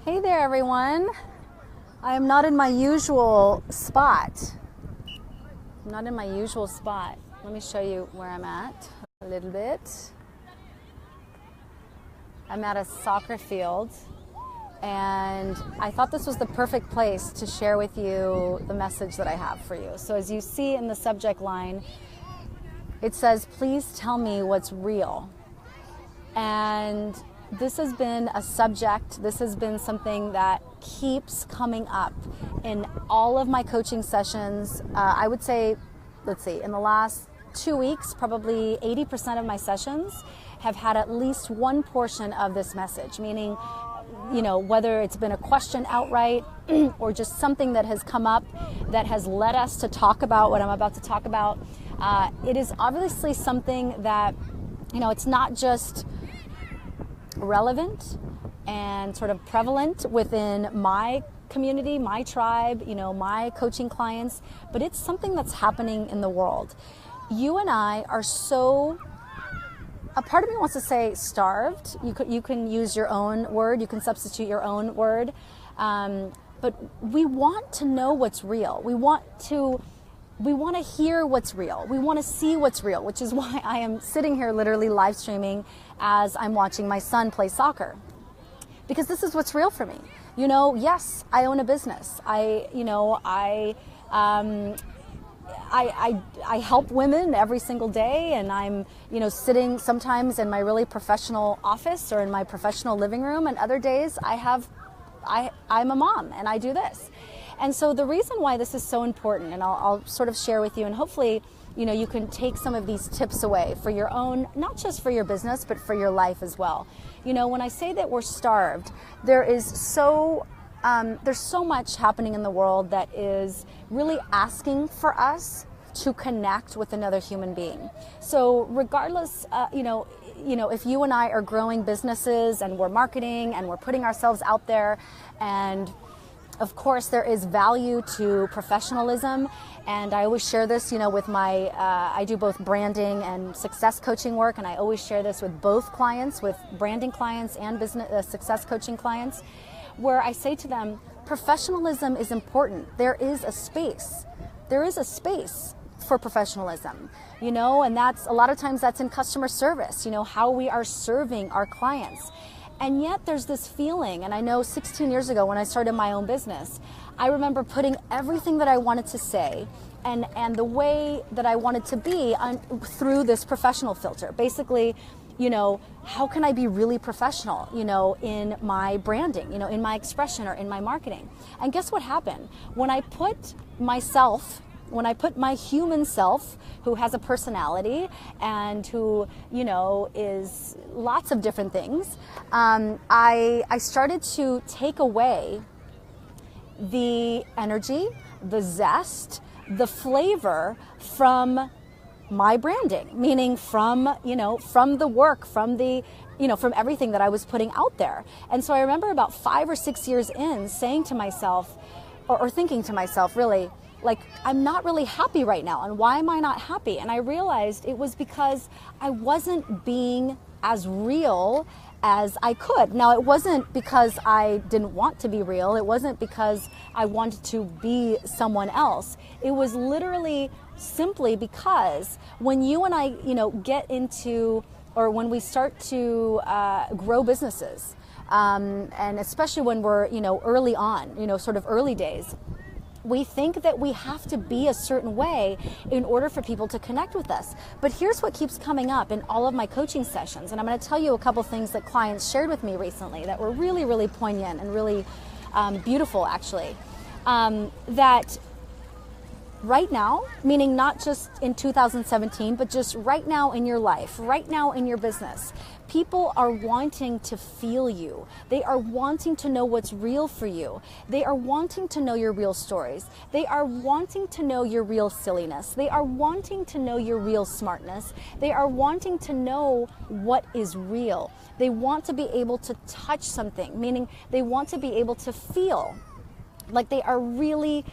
Hey there, everyone. I am not in my usual spot. Let me show you where I'm at a little bit. I'm at a soccer field, and I thought this was the perfect place to share with you the message that I have for you. So as you see in the subject line, it says, please tell me what's real. And this has been a subject, this has been something that keeps coming up in all of my coaching sessions. I would say, in the last 2 weeks, probably 80% of my sessions have had at least one portion of this message, meaning, whether it's been a question outright or just something that has come up that has led us to talk about what I'm about to talk about. It is obviously something that, it's not just relevant and sort of prevalent within my community, my tribe, my coaching clients, but it's something that's happening in the world. You and I are so, a part of me wants to say starved. You can use your own word, you can substitute your own word, but we want to know what's real. We want to hear what's real. We want to see what's real, which is why I am sitting here literally live streaming as I'm watching my son play soccer. Because this is what's real for me. Yes, I own a business. I help women every single day, and I'm, sitting sometimes in my really professional office or in my professional living room, and other days I'm a mom and I do this. And so the reason why this is so important, and I'll sort of share with you, and hopefully, you can take some of these tips away for your own, not just for your business, but for your life as well. When I say that we're starved, there's so much happening in the world that is really asking for us to connect with another human being. So regardless, if you and I are growing businesses and we're marketing and we're putting ourselves out there, and of course, there is value to professionalism, and I always share this, with my, I do both branding and success coaching work, and I always share this with both clients, with branding clients and business success coaching clients, where I say to them, professionalism is important. There is a space for professionalism, and that's, a lot of times that's in customer service, how we are serving our clients. And yet there's this feeling, and I know 16 years ago when I started my own business, I remember putting everything that I wanted to say and the way that I wanted to be through this professional filter. Basically, how can I be really professional, in my branding, in my expression or in my marketing? And guess what happened? When I put my human self, who has a personality and who, is lots of different things, I started to take away the energy, the zest, the flavor from my branding, meaning from the work, from everything that I was putting out there. And so I remember about 5 or 6 years in saying to myself, or thinking to myself, really, like, I'm not really happy right now. And why am I not happy? And I realized it was because I wasn't being as real as I could. Now, it wasn't because I didn't want to be real. It wasn't because I wanted to be someone else. It was literally simply because when you and I, get into, or when we start to grow businesses, and especially when we're, early on, sort of early days, we think that we have to be a certain way in order for people to connect with us. But here's what keeps coming up in all of my coaching sessions. And I'm going to tell you a couple things that clients shared with me recently that were really, really poignant and really beautiful, actually. That right now, meaning not just in 2017, but just right now in your life, right now in your business, people are wanting to feel you. They are wanting to know what's real for you. They are wanting to know your real stories. They are wanting to know your real silliness. They are wanting to know your real smartness. They are wanting to know what is real. They want to be able to touch something, meaning they want to be able to feel like they are really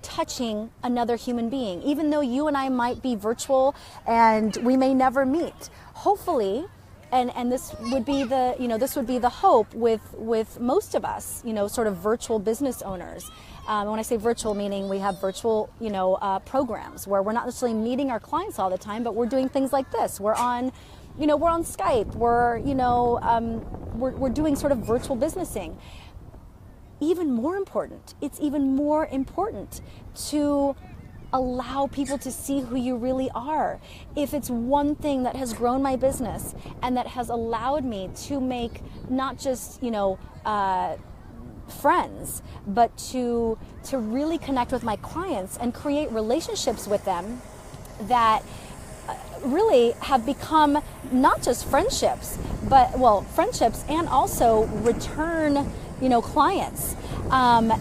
touching another human being, even though you and I might be virtual and we may never meet. Hopefully, And this would be the, this would be the hope with most of us, sort of virtual business owners. When I say virtual, meaning we have virtual, programs where we're not necessarily meeting our clients all the time, but we're doing things like this. We're on Skype. We're doing sort of virtual businessing. Even more important, it's even more important to allow people to see who you really are. If it's one thing that has grown my business and that has allowed me to make not just, friends, but to really connect with my clients and create relationships with them that really have become not just friendships, but friendships and also return, clients. That's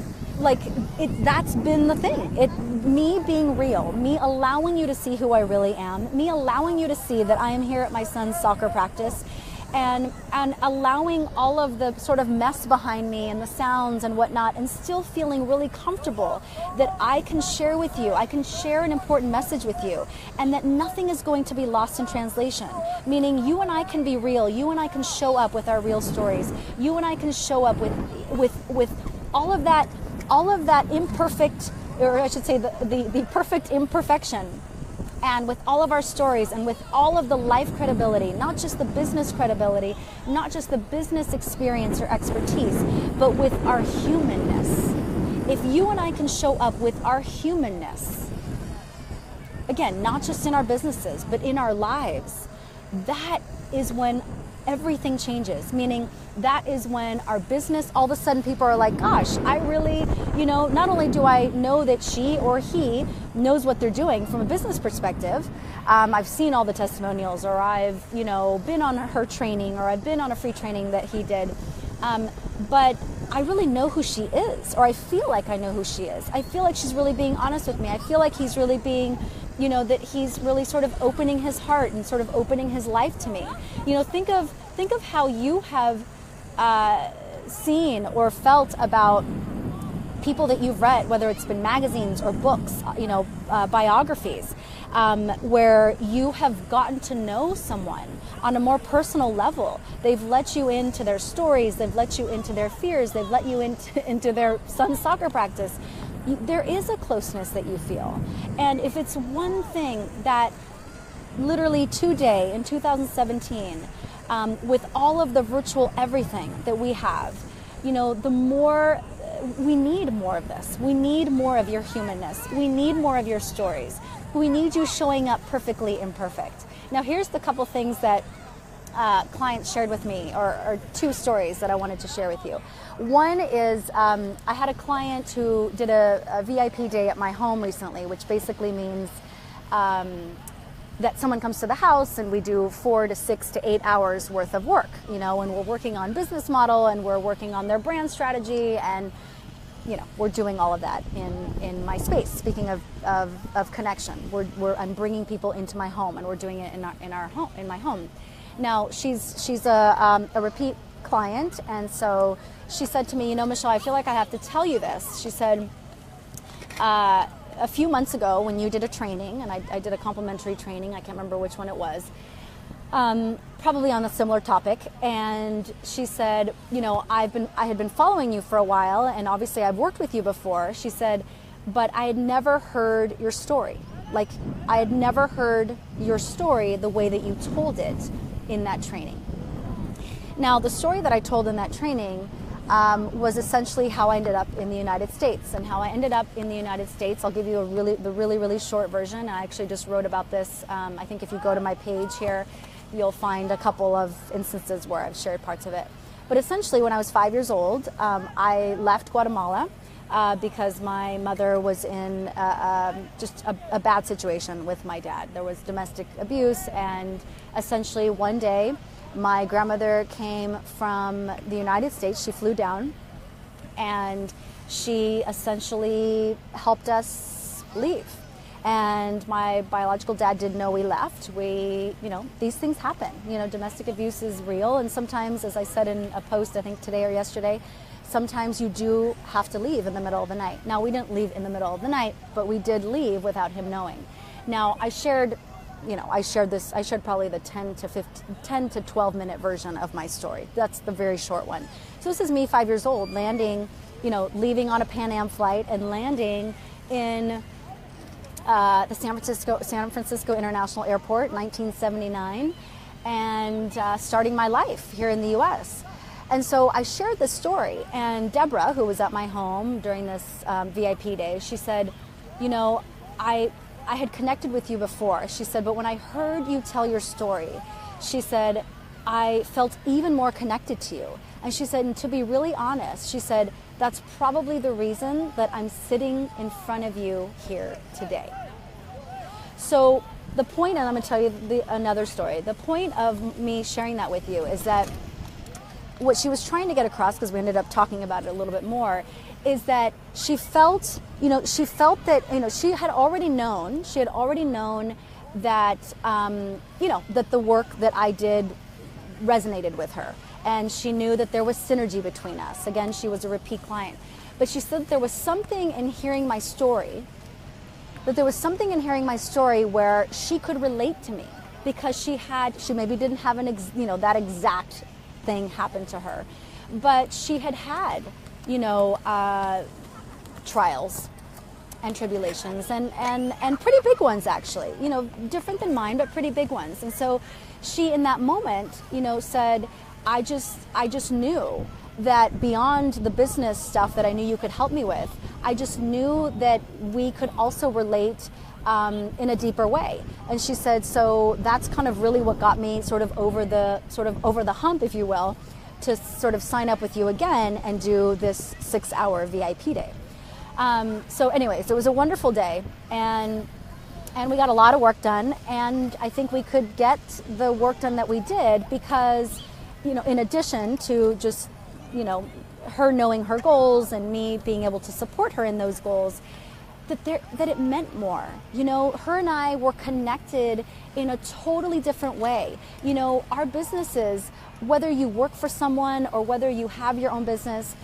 been the thing. Me being real, me allowing you to see who I really am, me allowing you to see that I am here at my son's soccer practice, and allowing all of the sort of mess behind me and the sounds and whatnot, and still feeling really comfortable that I can share with you, I can share an important message with you, and that nothing is going to be lost in translation. Meaning you and I can be real, you and I can show up with our real stories, you and I can show up with all of that imperfect, or I should say the perfect imperfection, and with all of our stories and with all of the life credibility, not just the business credibility, not just the business experience or expertise, but with our humanness. If you and I can show up with our humanness, again, not just in our businesses, but in our lives, that is when everything changes. Meaning that is when our business, all of a sudden people are like, gosh, I really, not only do I know that she or he knows what they're doing from a business perspective, I've seen all the testimonials, or I've, been on her training, or I've been on a free training that he did, but I really know who she is, or I feel like I know who she is. I feel like she's really being honest with me. I feel like he's really being, that he's really sort of opening his heart and sort of opening his life to me. Think of how you have seen or felt about people that you've read, whether it's been magazines or books, biographies, where you have gotten to know someone on a more personal level. They've let you into their stories, they've let you into their fears, they've let you into their son's soccer practice. There is a closeness that you feel. And if it's one thing that literally today in 2017, with all of the virtual everything that we have, the more we need more of this. We need more of your humanness. We need more of your stories. We need you showing up perfectly imperfect. Now, here's the couple things that clients shared with me, or two stories that I wanted to share with you. One is I had a client who did a VIP day at my home recently, which basically means that someone comes to the house and we do 4 to 6 to 8 hours worth of work, and we're working on business model, and we're working on their brand strategy, and we're doing all of that in my space. Speaking of connection, I'm bringing people into my home, and we're doing it in my home. Now she's a repeat client, and so she said to me, Michelle, I feel like I have to tell you this. She said, a few months ago when you did a training, and I did a complimentary training, I can't remember which one it was, probably on a similar topic, and she said, I had been following you for a while, and obviously I've worked with you before. She said, but I had never heard your story. Like, I had never heard your story the way that you told it in that training. Now, the story that I told in that training was essentially how I ended up in the United States. And how I ended up in the United States, I'll give you the really short version. I actually just wrote about this. I think if you go to my page here, you'll find a couple of instances where I've shared parts of it. But essentially, when I was 5 years old, I left Guatemala because my mother was in just a bad situation with my dad. There was domestic abuse, and essentially one day, my grandmother came from the United States. She flew down, and she essentially helped us leave. And my biological dad didn't know we left. These things happen. Domestic abuse is real, and sometimes, as I said in a post, I think today or yesterday, sometimes you do have to leave in the middle of the night. Now, we didn't leave in the middle of the night, but we did leave without him knowing. Now, I shared I shared probably the 10 to 12 minute version of my story. That's the very short one. So this is me 5 years old, landing, leaving on a Pan Am flight and landing in the San Francisco International Airport, 1979, and starting my life here in the U.S. And so I shared this story, and Deborah, who was at my home during this VIP day, she said, I had connected with you before. She said, but when I heard you tell your story, she said, I felt even more connected to you. And she said, and to be really honest, she said, that's probably the reason that I'm sitting in front of you here today. So the point, and I'm going to tell you another story, the point of me sharing that with you is that what she was trying to get across, because we ended up talking about it a little bit more, is that she felt that, she had already known that, that the work that I did resonated with her. And she knew that there was synergy between us. Again, she was a repeat client. But she said that there was something in hearing my story, where she could relate to me, because she maybe didn't have that exact thing happen to her, but she had trials and tribulations and pretty big ones, actually, different than mine, but pretty big ones. And so she, in that moment, said, I just knew that beyond the business stuff that I knew you could help me with, I just knew that we could also relate in a deeper way. And she said, so that's kind of really what got me sort of over the hump, if you will, to sort of sign up with you again and do this 6-hour VIP day. So anyways, it was a wonderful day, and we got a lot of work done, and I think we could get the work done that we did because, in addition to just, her knowing her goals and me being able to support her in those goals, that it meant more. Her and I were connected in a totally different way. Our businesses, whether you work for someone or whether you have your own business,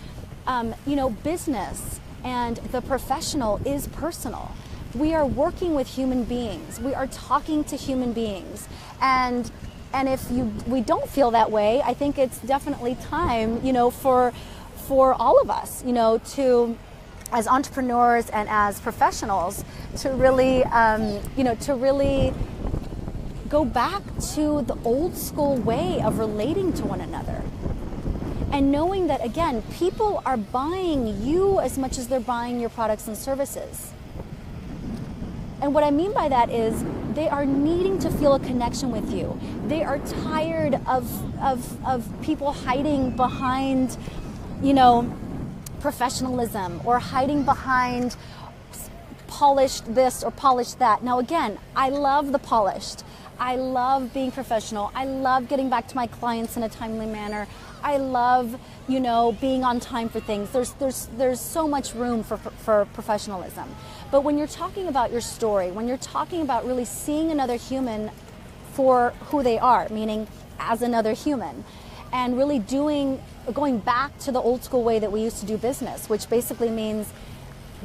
business and the professional is personal. We are working with human beings. We are talking to human beings. And if we don't feel that way, I think it's definitely time, for all of us, to, as entrepreneurs and as professionals, to really, to really go back to the old school way of relating to one another. And knowing that, again, people are buying you as much as they're buying your products and services. And what I mean by that is they are needing to feel a connection with you. They are tired of people hiding behind, professionalism, or hiding behind polished this or polished that. Now again, I love the polished. I love being professional. I love getting back to my clients in a timely manner. I love, being on time for things. There's so much room for professionalism. But when you're talking about your story, when you're talking about really seeing another human for who they are, meaning as another human, and really going back to the old school way that we used to do business, which basically means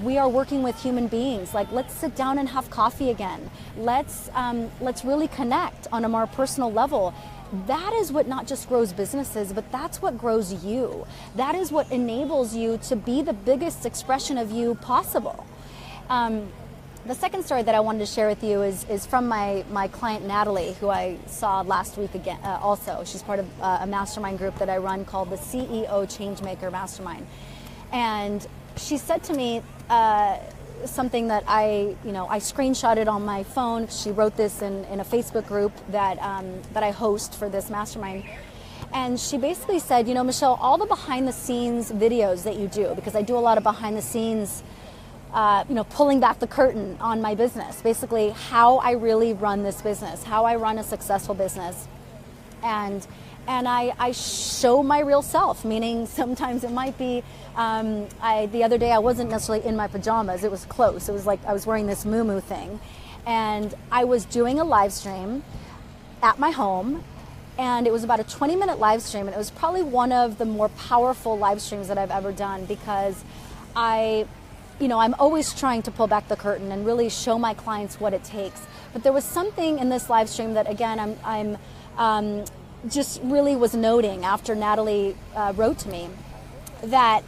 we are working with human beings. Like, let's sit down and have coffee again. Let's really connect on a more personal level. That is what not just grows businesses, but that's what grows you. That is what enables you to be the biggest expression of you possible. The second story that I wanted to share with you is from my client Natalie, who I saw last week again. Also, she's part of a mastermind group that I run called the CEO Changemaker Mastermind, and she said to me something that I screenshotted on my phone. She wrote this in a Facebook group that I host for this mastermind. And she basically said, Michelle, all the behind the scenes videos that you do, because I do a lot of behind the scenes, pulling back the curtain on my business, basically how I really run this business, how I run a successful business. And I show my real self, meaning sometimes it might be, the other day I wasn't necessarily in my pajamas, it was close. It was like I was wearing this muumuu thing. And I was doing a live stream at my home, and it was about a 20-minute live stream, and it was probably one of the more powerful live streams that I've ever done, because I I'm always trying to pull back the curtain and really show my clients what it takes. But there was something in this live stream that, again, I'm just really was noting after Natalie wrote to me, that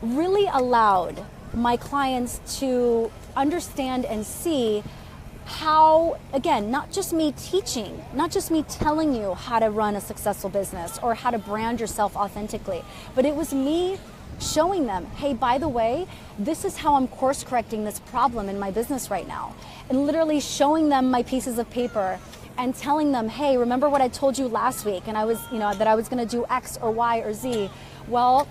really allowed my clients to understand and see how, again, not just me teaching, not just me telling you how to run a successful business or how to brand yourself authentically, but it was me showing them, hey, by the way, this is how I'm course correcting this problem in my business right now. And literally showing them my pieces of paper and telling them, hey, remember what I told you last week? And I was, that I was going to do X or Y or Z. Well,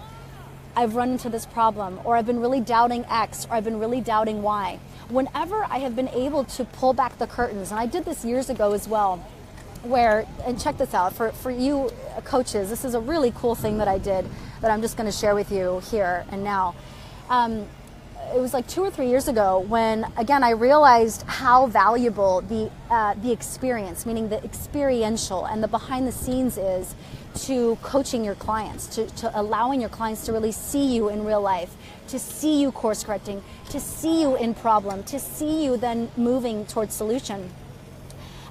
I've run into this problem, or I've been really doubting X, or I've been really doubting Y. Whenever I have been able to pull back the curtains, and I did this years ago as well, where, and check this out, for you coaches, this is a really cool thing that I did that I'm just going to share with you here and now. It was like 2 or 3 years ago when, again, I realized how valuable the experience, meaning the experiential and the behind the scenes is to coaching your clients, to allowing your clients to really see you in real life, to see you course correcting, to see you in problem, to see you then moving towards solution.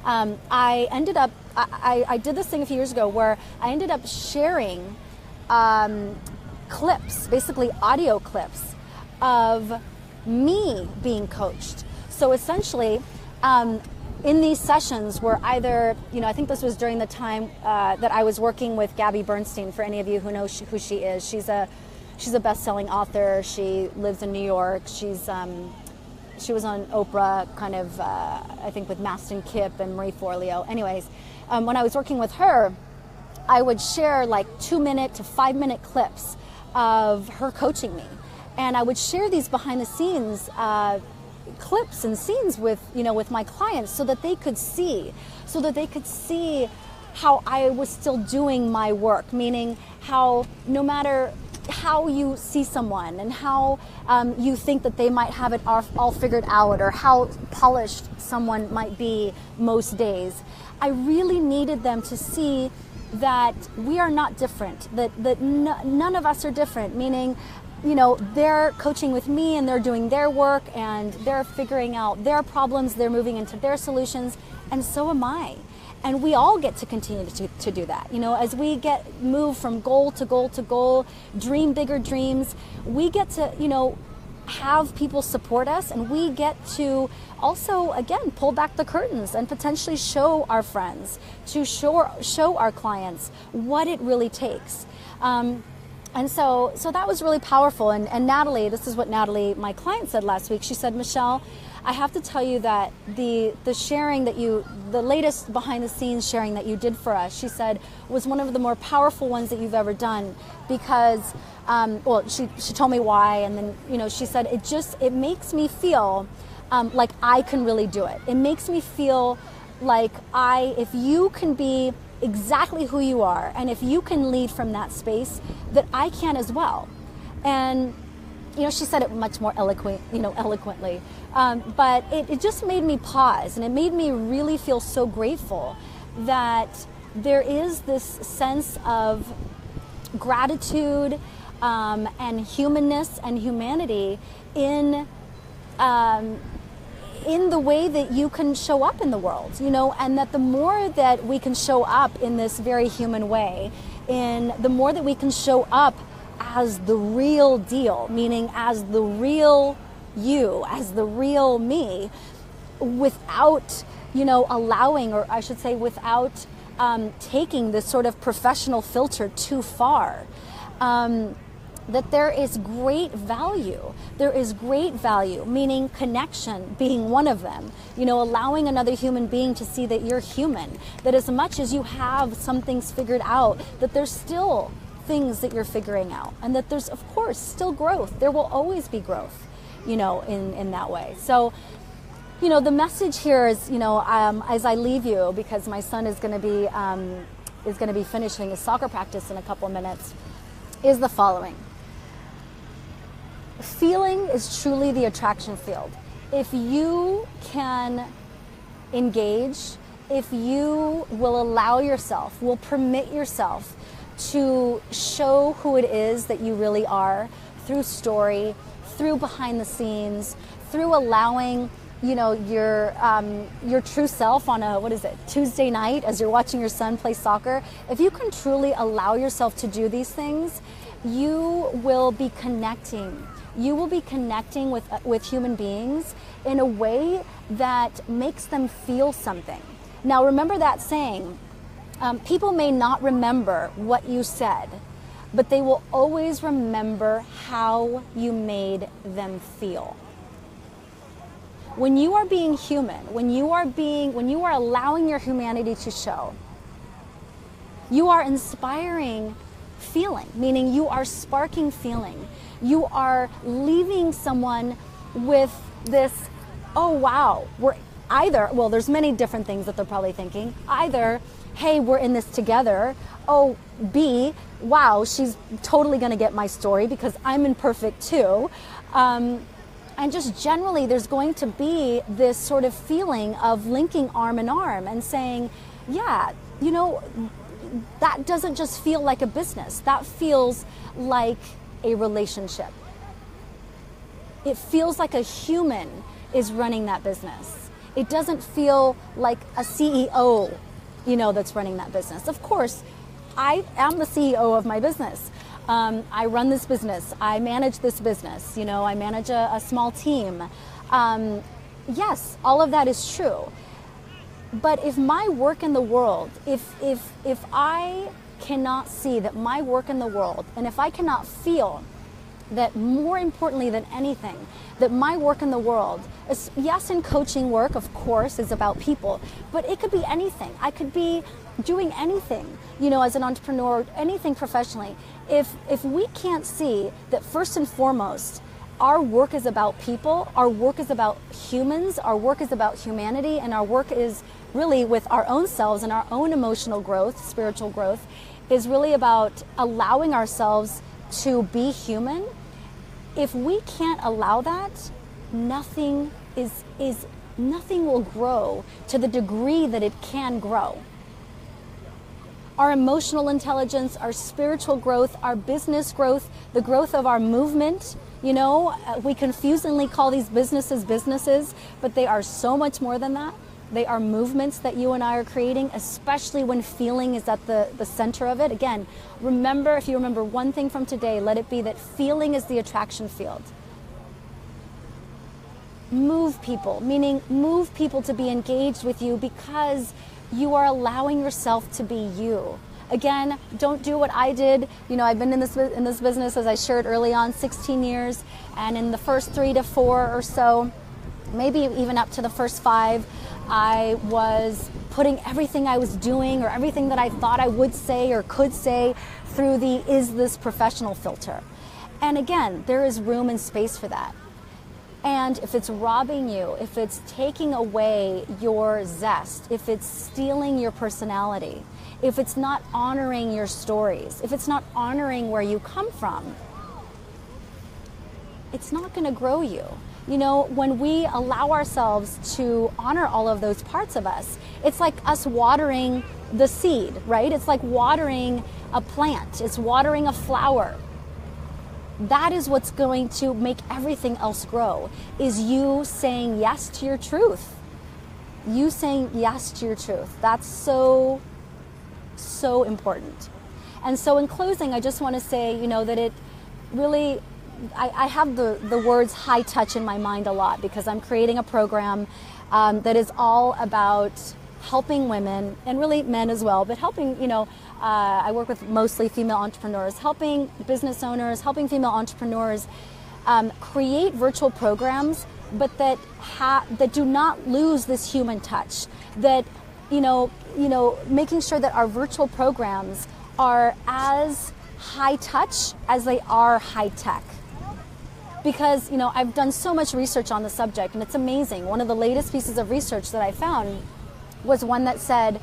I ended up, I did this thing a few years ago where I ended up sharing clips, basically audio clips of me being coached. So essentially, in these sessions were either, I think this was during the time that I was working with Gabby Bernstein, for any of you who know who she is. She's a best-selling author. She lives in New York. She was on Oprah, kind of, I think with Maston Kipp and Marie Forleo. Anyways, when I was working with her, I would share like 2-minute to 5-minute clips of her coaching me. And I would share these behind the scenes clips and scenes with my clients so that they could see how I was still doing my work, meaning how no matter how you see someone and how you think that they might have it all figured out, or how polished someone might be most days, I really needed them to see that we are not different, that none of us are different, meaning, they're coaching with me and they're doing their work and they're figuring out their problems, they're moving into their solutions, and so am I. And we all get to continue to do that. As we move from goal to goal to goal, dream bigger dreams, we get to, have people support us, and we get to also, again, pull back the curtains and potentially show our friends, to show our clients what it really takes. And so that was really powerful. And Natalie, this is what Natalie, my client, said last week. She said, Michelle, I have to tell you that the sharing that the latest behind the scenes sharing that you did for us, she said, was one of the more powerful ones that you've ever done, because, she told me why. And then, she said, it makes me feel like I can really do it. It makes me feel like if you can be exactly who you are, and if you can lead from that space, that I can as well. And she said it much more eloquently, but it just made me pause, and it made me really feel so grateful that there is this sense of gratitude and humanness and humanity in the way that you can show up in the world, and that the more that we can show up in this very human way, the more that we can show up as the real deal, meaning as the real you, as the real me, without, allowing, or I should say without taking this sort of professional filter too far. That there is great value. There is great value, meaning connection being one of them. Allowing another human being to see that you're human, that as much as you have some things figured out, that there's still things that you're figuring out, and that there's, of course, still growth. There will always be growth, in that way. So, the message here is, as I leave you, because my son is going to be finishing his soccer practice in a couple of minutes, is the following. Feeling is truly the attraction field. If you can engage, if you will allow yourself, will permit yourself to show who it is that you really are through story, through behind the scenes, through allowing, you know, your true self on a, what is it, Tuesday night as you're watching your son play soccer. If you can truly allow yourself to do these things, you will be connecting. You will be connecting with human beings in a way that makes them feel something. Now, remember that saying, people may not remember what you said, but they will always remember how you made them feel. When you are being human, when you are allowing your humanity to show, you are inspiring feeling, meaning you are sparking feeling. You are leaving someone with this, oh wow, we're either, well, there's many different things that they're probably thinking. Either, hey, we're in this together. Oh, B, wow, she's totally going to get my story because I'm imperfect too. And just generally, there's going to be this sort of feeling of linking arm in arm and saying, yeah, you know, that doesn't just feel like a business. That feels like a relationship. It feels like a human is running that business. It doesn't feel like a CEO, you know, that's running that business. Of course, I am the CEO of my business. I run this business. I manage this business. You know, I manage a small team. Yes, all of that is true. But if my work in the world, if I cannot see that my work in the world, and if I cannot feel that more importantly than anything, that my work in the world is, yes, in coaching work, of course, is about people, but it could be anything. I could be doing anything, you know, as an entrepreneur, anything professionally. If we can't see that first and foremost, our work is about people, our work is about humans, our work is about humanity, and our work is really with our own selves and our own emotional growth, spiritual growth, is really about allowing ourselves to be human. If we can't allow that, nothing will grow to the degree that it can grow. Our emotional intelligence, our spiritual growth, our business growth, the growth of our movement, you know, we confusingly call these businesses, but they are so much more than that. They are movements that you and I are creating, especially when feeling is at the center of it. Again, remember, if you remember one thing from today, let it be that feeling is the attraction field. Move people, meaning move people to be engaged with you because you are allowing yourself to be you. Again, don't do what I did. You know, I've been in this business, as I shared early on, 16 years, and in the first 3 to 4 or so, maybe even up to the first 5, I was putting everything I was doing or everything that I thought I would say or could say through the is this professional filter. And again, there is room and space for that. And if it's robbing you, if it's taking away your zest, if it's stealing your personality, if it's not honoring your stories, if it's not honoring where you come from, it's not going to grow you. You know, when we allow ourselves to honor all of those parts of us, it's like us watering the seed, right? It's like watering a plant. It's watering a flower. That is what's going to make everything else grow, is you saying yes to your truth. You saying yes to your truth. That's so, so important. And so in closing, I just want to say, you know, that it really, I have the words high touch in my mind a lot because I'm creating a program that is all about helping women and really men as well, but helping, you know, I work with mostly female entrepreneurs, helping business owners, helping female entrepreneurs create virtual programs, but that do not lose this human touch. That, you know, making sure that our virtual programs are as high touch as they are high tech. Because, you know, I've done so much research on the subject, and it's amazing. One of the latest pieces of research that I found was one that said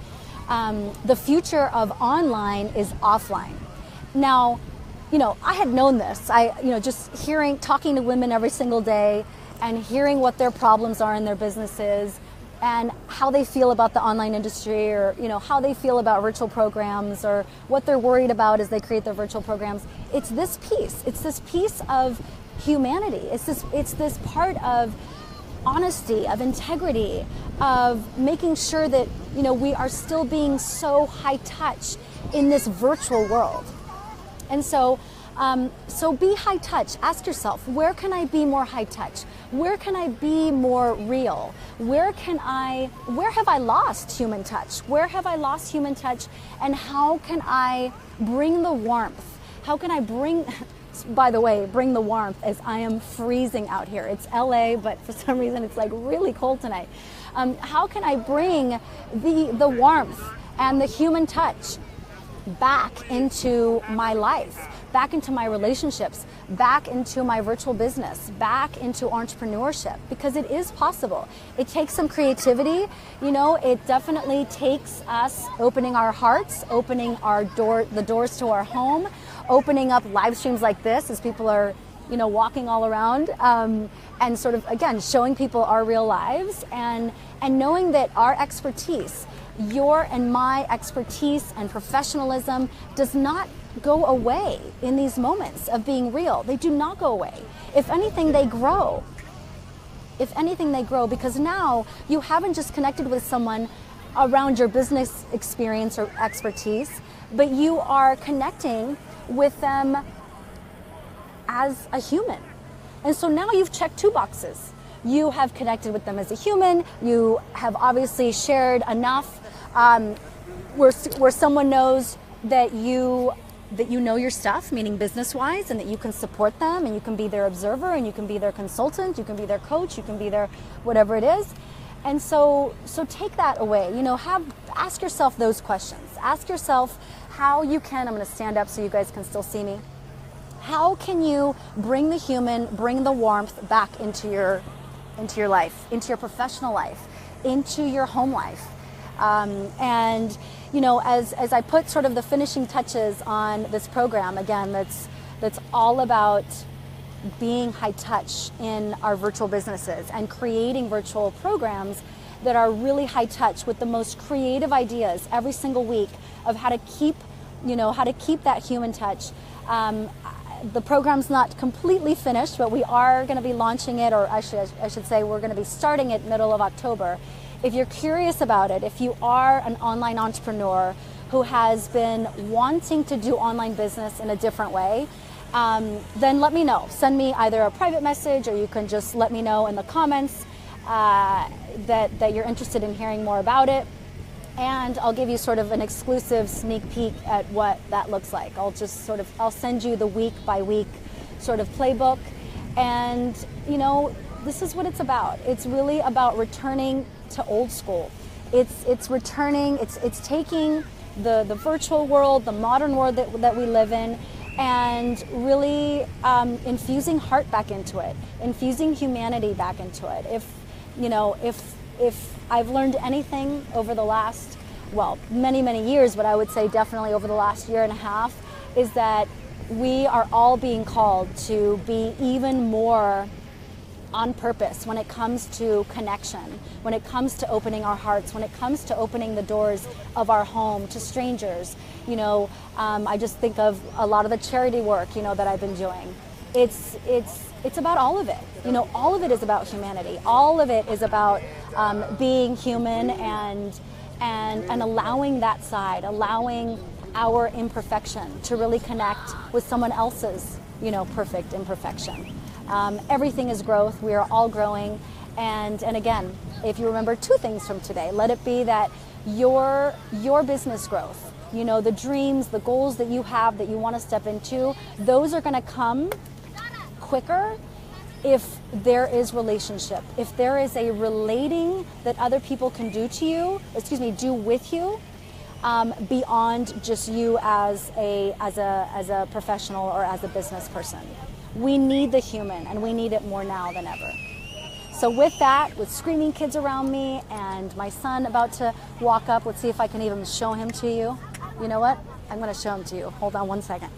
the future of online is offline. Now, you know, I had known this. Just talking to women every single day and hearing what their problems are in their businesses, and how they feel about the online industry, or how they feel about virtual programs, or what they're worried about as they create their virtual programs. It's this piece of humanity. It's this part of honesty, of integrity, of making sure that we are still being so high touch in this virtual world. And so be high touch. Ask yourself, where can I be more high touch? Where can I be more real? Where have I lost human touch? Where have I lost human touch? And how can I bring the warmth? How can I bring the warmth, as I am freezing out here. It's LA, but for some reason it's like really cold tonight. How can I bring the warmth and the human touch back into my life, back into my relationships, back into my virtual business, back into entrepreneurship? Because it is possible. It takes some creativity. It definitely takes us opening our hearts, opening the doors to our home, opening up live streams like this as people are, walking all around, and sort of, again, showing people our real lives, and knowing that our expertise, your and my expertise and professionalism, does not go away in these moments of being real. They do not go away. If anything, they grow. Because now you haven't just connected with someone around your business experience or expertise, but you are connecting with them as a human. And so now you've checked two boxes. You have connected with them as a human. You have obviously shared enough where someone knows that you know your stuff, meaning business-wise, and that you can support them, and you can be their observer, and you can be their consultant, you can be their coach, you can be their whatever it is. And so take that away. Ask yourself those questions. Ask yourself how you can. I'm going to stand up so you guys can still see me. How can you bring the human, bring the warmth back into your life, into your professional life, into your home life? And as I put sort of the finishing touches on this program, again, that's all about being high touch in our virtual businesses and creating virtual programs that are really high touch with the most creative ideas every single week of how to keep that human touch. The program's not completely finished, but we are going to be launching it, or I should say we're going to be starting it middle of October. If you're curious about it, if you are an online entrepreneur who has been wanting to do online business in a different way, then let me know. Send me either a private message, or you can just let me know in the comments that you're interested in hearing more about it. And I'll give you sort of an exclusive sneak peek at what that looks like. I'll send you the week by week sort of playbook. And, this is what it's about. It's really about returning to old school. It's returning, it's taking the virtual world, the modern world that we live in, and really infusing heart back into it, infusing humanity back into it. If I've learned anything over the last, many, many years, but I would say definitely over the last year and a half, is that we are all being called to be even more on purpose when it comes to connection, when it comes to opening our hearts, when it comes to opening the doors of our home to strangers. I just think of a lot of the charity work, that I've been doing. It's about all of it. All of it is about humanity. All of it is about being human and allowing that side, allowing our imperfection to really connect with someone else's, perfect imperfection. Everything is growth. We are all growing. And again, if you remember two things from today, let it be that your business growth, the dreams, the goals that you have that you want to step into, those are going to come quicker if there is relationship, if there is a relating that other people can do with you, beyond just you as a professional or as a business person. We need the human, and we need it more now than ever. So with that, with screaming kids around me and my son about to walk up, let's see if I can even show him to you. You know what? I'm going to show him to you. Hold on one second.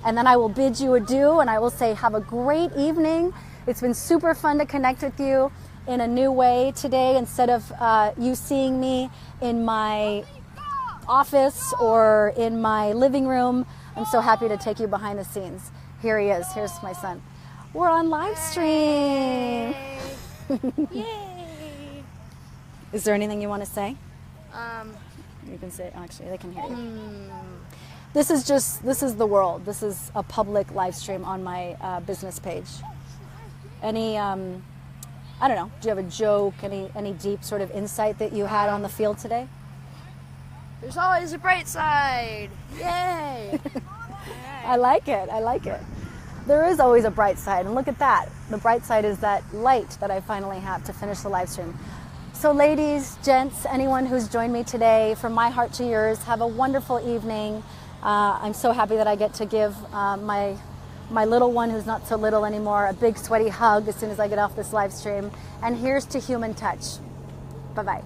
And then I will bid you adieu, and I will say have a great evening. It's been super fun to connect with you, in a new way today. Instead of you seeing me in my office or in my living room, I'm so happy to take you behind the scenes. Here he is. Here's my son. We're on live stream. Yay! Is there anything you want to say? You can say, actually, they can hear you. This is the world. This is a public live stream on my business page. Any, I don't know, do you have a joke, any deep sort of insight that you had on the field today? There's always a bright side. Yay! I like it. I like it. There is always a bright side, and look at that. The bright side is that light that I finally have to finish the live stream. So ladies, gents, anyone who's joined me today, from my heart to yours, have a wonderful evening. I'm so happy that I get to give my little one, who's not so little anymore, a big sweaty hug as soon as I get off this live stream. And here's to human touch. Bye-bye.